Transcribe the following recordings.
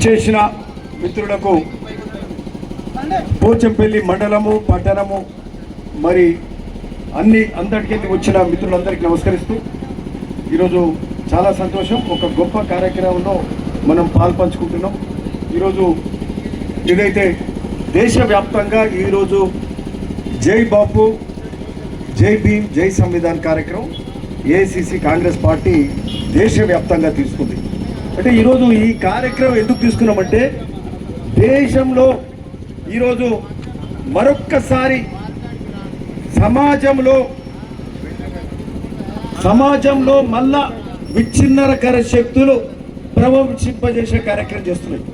విచ్చేసిన మిత్రులకు పోచంపల్లి మండలము పట్టణము మరి అందరికీ వచ్చిన మిత్రులందరికీ నమస్కరిస్తూ ఈరోజు చాలా సంతోషం. ఒక గొప్ప కార్యక్రమంలో మనం పాల్పంచుకుంటున్నాం. ఈరోజు ఏదైతే దేశవ్యాప్తంగా ఈరోజు జై బాపు జై భీమ్ జై సంవిధాన్ కార్యక్రమం ఏఐసిసి కాంగ్రెస్ పార్టీ దేశవ్యాప్తంగా తీసుకుంది. అంటే ఈరోజు ఈ కార్యక్రమం ఎందుకు తీసుకున్నామంటే దేశంలో ఈరోజు మరొక్కసారి సమాజంలో మళ్ళా విచ్ఛిన్నకర శక్తులు ప్రవేశింపజేసే కార్యక్రమం చేస్తున్నాయి.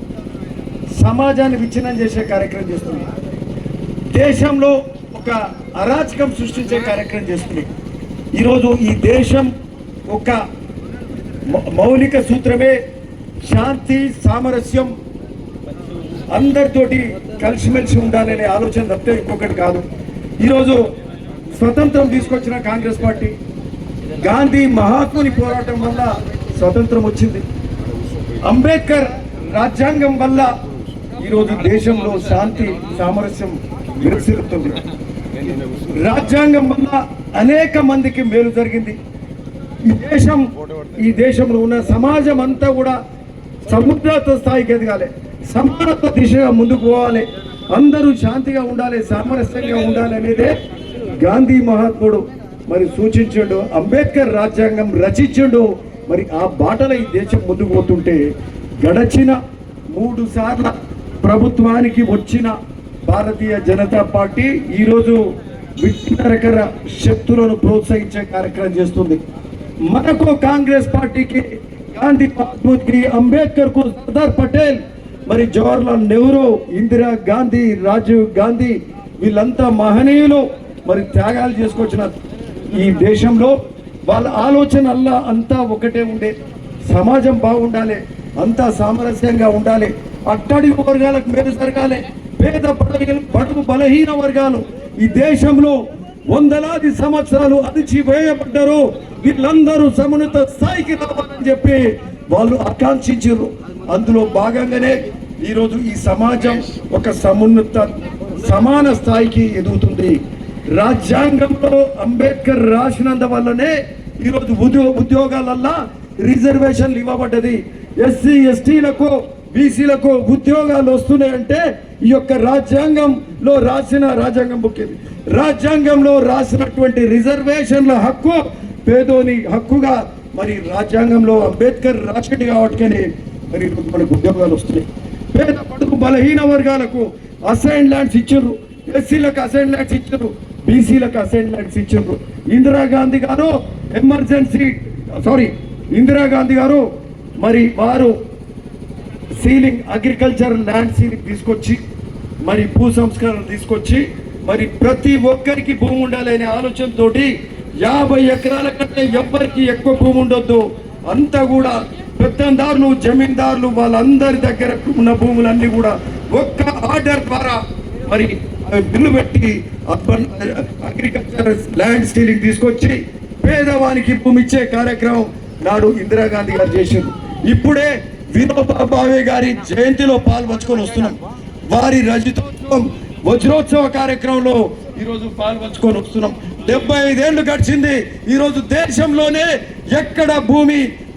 సమాజాన్ని విచ్ఛిన్నం చేసే కార్యక్రమం చేస్తున్నాయి. దేశంలో ఒక అరాచకం సృష్టించే కార్యక్రమం చేస్తున్నాయి. ఈరోజు ఈ దేశం ఒక మౌలిక సూత్రమే శాంతి సామరస్యం, అందరితోటి కలిసిమెలిసి ఉండాలనే ఆలోచన తప్పితే ఇంకొకటి కాదు. ఈరోజు స్వతంత్రం తీసుకొచ్చిన కాంగ్రెస్ పార్టీ, గాంధీ మహాత్ముని పోరాటం వల్ల స్వతంత్రం వచ్చింది. అంబేద్కర్ రాజ్యాంగం వల్ల ఈరోజు దేశంలో శాంతి సామరస్యం విరసిల్లుతుంది. రాజ్యాంగం వల్ల అనేక మందికి మేలు జరిగింది. ఈ దేశంలో ఉన్న సమాజం అంతా కూడా సముద్రత స్థాయికి ఎదగాలి, సమానత్వ దిశగా ముందుకు పోవాలి, అందరూ శాంతిగా ఉండాలి, సామరస్యంగా ఉండాలి అనేదే గాంధీ మహాత్ముడు మరి సూచించాడు. అంబేద్కర్ రాజ్యాంగం రచించాడు. మరి ఆ బాటలో ఈ దేశం ముందుకు పోతుంటే గడచిన 3 సార్ల ప్రభుత్వానికి వచ్చిన భారతీయ జనతా పార్టీ ఈరోజు విచ్ఛిన్నకర శక్తులను ప్రోత్సహించే కార్యక్రమం చేస్తుంది. మనకు కాంగ్రెస్ పార్టీకి గాంధీ మహాత్ముకి, అంబేద్కర్ కు, సర్దార్ పటేల్, మరి జవహర్లాల్ నెహ్రూ, ఇందిరా గాంధీ, రాజీవ్ గాంధీ వీళ్ళంతా మహనీయులు మరి త్యాగాలు చేసుకొచ్చిన ఈ దేశంలో వాళ్ళ ఆలోచన అంతా ఒకటే ఉండే, సమాజం బాగుండాలి, అంతా సామరస్యంగా ఉండాలి, అట్టడి వర్గాలకు మేలు జరగాలి, పేద బడుగు బలహీన వర్గాలు ఈ దేశంలో వందలాది సంవత్సరాలు అణిచివేయబడ్డారు, వీళ్ళందరూ సమున్నత స్థాయికి రావాలని చెప్పి వాళ్ళు ఆకాంక్షించారు. అందులో భాగంగానే ఈరోజు ఈ సమాజం ఒక సమాన స్థాయికి ఎదుగుతుంది. రాజ్యాంగంలో అంబేద్కర్ రాసినందువల్లనే ఈరోజు ఉద్యోగాలల్లా రిజర్వేషన్లు ఇవ్వబడ్డది. ఎస్సీ ఎస్టీలకు బీసీలకు ఉద్యోగాలు వస్తున్నాయంటే ఈ యొక్క రాజ్యాంగంలో రాజ్యాంగం ముఖ్యం. రాజ్యాంగంలో రాసినటువంటి రిజర్వేషన్ల హక్కు పేదోని హక్కుగా మరి రాజ్యాంగంలో అంబేద్కర్ రాసినట్టు కాబట్టి మరి మనకు ఉద్యోగాలు వస్తున్నాయి. పేద బడుగు బలహీన వర్గాలకు అసైన్ ల్యాండ్స్ ఇచ్చారు, ఎస్సీలకు అసైన్ ల్యాండ్స్ ఇచ్చారు, బీసీలకు అసైన్ ల్యాండ్స్ ఇచ్చారు. ఇందిరాగాంధీ గారు మరి వారు సీలింగ్ అగ్రికల్చర్ ల్యాండ్ సీలింగ్ తీసుకొచ్చి మరి భూ సంస్కరణ తీసుకొచ్చి మరి ప్రతి ఒక్కరికి భూమి ఉండాలనే ఆలోచనతోటి 50 ఎకరాల కంటే ఎవ్వరికి ఎక్కువ భూమి ఉండొద్దు, అంతా కూడా పెత్తందారులు జమీందారులు వాళ్ళందరి దగ్గర ఉన్న భూములన్నీ కూడా ఒక్క ఆర్డర్ ద్వారా మరి బిల్లు పెట్టి అగ్రికల్చర్ ల్యాండ్ సీలింగ్ తీసుకొచ్చి పేదవానికి భూమి ఇచ్చే కార్యక్రమం నాడు ఇందిరాగాంధీ గారు చేశారు. ఇప్పుడే వినోబా భావే గారి జయంతిలో పాల్పంచుకొని వస్తున్నాం. వారి వజ్రోత్సవ కార్యక్రమంలో ఈరోజు పాల్పంచుకొని వస్తున్నాం. 75 ఏళ్ళు గడిచింది. ఈరోజు దేశంలోనే ఎక్కడ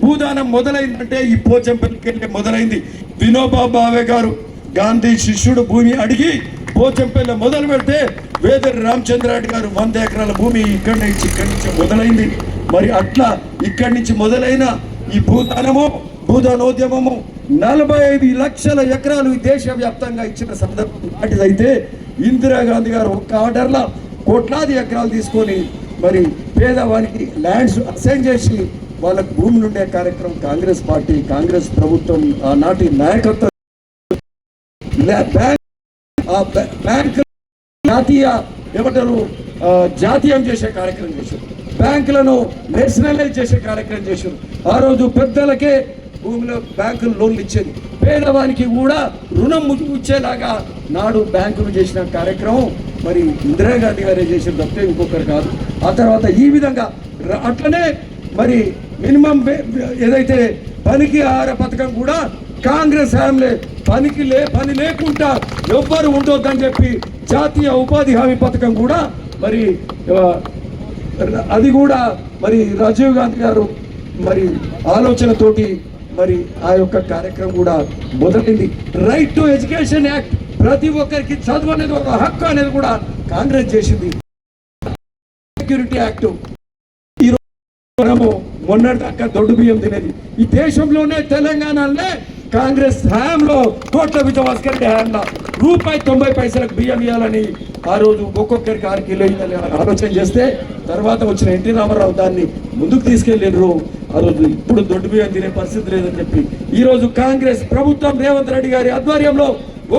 భూదానం మొదలైందంటే ఈ పోచంపల్లికి వెళ్ళి మొదలైంది. వినోబా భావే గారు గాంధీ శిష్యుడు భూమి అడిగి పోచంపల్లి మొదలు పెడితే వేదర్ రామచంద్రారెడ్డి గారు 100 ఎకరాల భూమి ఇక్కడి నుంచి మొదలైంది. మరి అట్లా ఇక్కడి నుంచి మొదలైన ఈ భూదానోద్యమము 45 లక్షల ఎకరాలు ఈ దేశవ్యాప్తంగా ఇచ్చిన సందర్భం నాటిదైతే ఇందిరాగాంధీ గారు ఒక్క ఆర్డర్లో కోట్లాది ఎకరాలు తీసుకొని మరి పేదవానికి ల్యాండ్స్ అసైన్ చేసి వాళ్ళకు భూములు ఉండే కార్యక్రమం కాంగ్రెస్ పార్టీ, కాంగ్రెస్ ప్రభుత్వం ఆనాటి నాయకత్వం బ్యాంక్ జాతీయం చేసే కార్యక్రమం చేశారు. బ్యాంకులను నేషనలైజ్ చేసే కార్యక్రమం చేశారు. ఆ రోజు పెద్దలకే భూమిలో బ్యాంకులు లోన్లు ఇచ్చేది, పేదవానికి కూడా రుణం ఇచ్చేలాగా నాడు బ్యాంకులు చేసిన కార్యక్రమం మరి ఇందిరాగాంధీ గారే చేసిన తప్పితే ఇంకొకరు కాదు. ఆ తర్వాత ఈ విధంగా అట్లనే మరి మినిమం ఏదైతే పనికి ఆహార పథకం కూడా కాంగ్రెస్ హయాంలో పని లేకుండా ఎవ్వరు ఉండొద్దని చెప్పి జాతీయ ఉపాధి హామీ పథకం కూడా మరి అది కూడా మరి రాజీవ్ గాంధీ గారు మరి ఆలోచనతోటి మరి ఆ యొక్క కార్యక్రమం కూడా మొదలైంది. రైట్ టు ఎడ్యుకేషన్ యాక్ట్, ప్రతి ఒక్కరికి చదువు అనేది ఒక హక్కు అనేది కూడా కాంగ్రెస్ చేసింది. సెక్యూరిటీ యాక్ట్, ఈరోజు మనము మొన్నటిదాకా దొడ్డు బియ్యం తినేది ఈ దేశంలోనే తెలంగాణలోనే కాంగ్రెస్ హయాంలో కోట్ల విజయభాస్కర్ రెడ్డి హయాంలో ₹1.90 బియ్యం ఇవ్వాలని ఆ రోజు ఒక్కొక్కరికి 6 కిలో ఇవ్వాలని ఆలోచన చేస్తే తర్వాత వచ్చిన ఎన్టీ రామారావు దాన్ని ముందుకు తీసుకెళ్ళిండ్రు. ఆ రోజు ఇప్పుడు దొడ్డు బియ్యం తినే పరిస్థితి లేదని చెప్పి ఈ రోజు కాంగ్రెస్ ప్రభుత్వం రేవంత్ రెడ్డి గారి ఆధ్వర్యంలో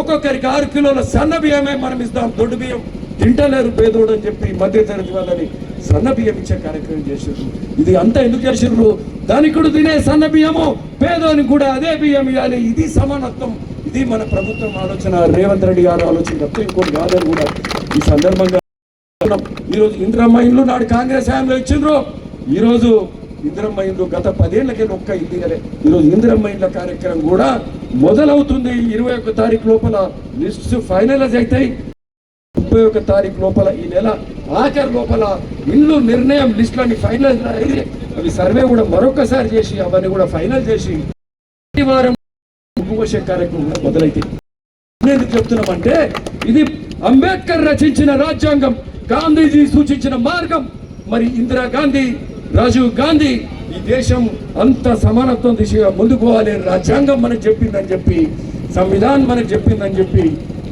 ఒక్కొక్కరికి 6 కిలోల సన్న బియ్యమే మనం ఇస్తాం, దొడ్డు బియ్యం తింటలేరు పేదోడు అని చెప్పి మధ్యతరగతి వాళ్ళని సన్న బియ్యం ఇచ్చే కార్యక్రమం చేసారు. ఇది అంతా ఎందుకు చేసారు? ధనికుడు తినే సన్న బియ్యము పేదోనికి కూడా అదే బియ్యం ఇవ్వాలి. ఇది సమానత్వం, ఇది మన ప్రభుత్వం ఆలోచన, రేవంత్ రెడ్డి గారు ఆలోచన తప్ప ఇంకోటి కాదని కూడా ఈ సందర్భంగా ఈరోజు ఇందిరమ్మ ఇండ్లు నాడు కాంగ్రెస్ హయాంలో ఇచ్చిండ్రు. ఈరోజు ఇందిరమ్మ ఇండ్లు గత 10 ఏళ్లకే ఒక్క ఇల్లు. ఈరోజు ఇందిరమ్మ ఇండ్ల కార్యక్రమం కూడా మొదలవుతుంది. 21 తారీఖు లోపల లిస్టు ఫైనలైజ్ అవుతాయి. 31 తారీఖు లోపల ఈ నెల ఆఖరి లోపల ఇల్లు నిర్ణయం లిస్టులన్నీ ఫైనలైజ్ అయ్యి అవి సర్వే కూడా మరొకసారి చేసి అవన్నీ కూడా ఫైనల్ చేసి ఈ వారం ముగ్గుపోసే కార్యక్రమం కూడా మొదలైతే ఎందుకు చెప్తున్నామంటే ఇది అంబేద్కర్ రచించిన రాజ్యాంగం, గాంధీజీ సూచించిన మార్గం. మరి ఇందిరాగాంధీ, రాజీవ్ గాంధీ ఈ దేశం అంత సమానత్వం దిశగా ముందుకు పోవాలి, రాజ్యాంగం మనకు చెప్పిందని చెప్పి, సంవిధానం మనకు చెప్పిందని చెప్పి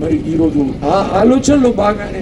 మరి ఈరోజు ఆ ఆలోచనలో బాగానే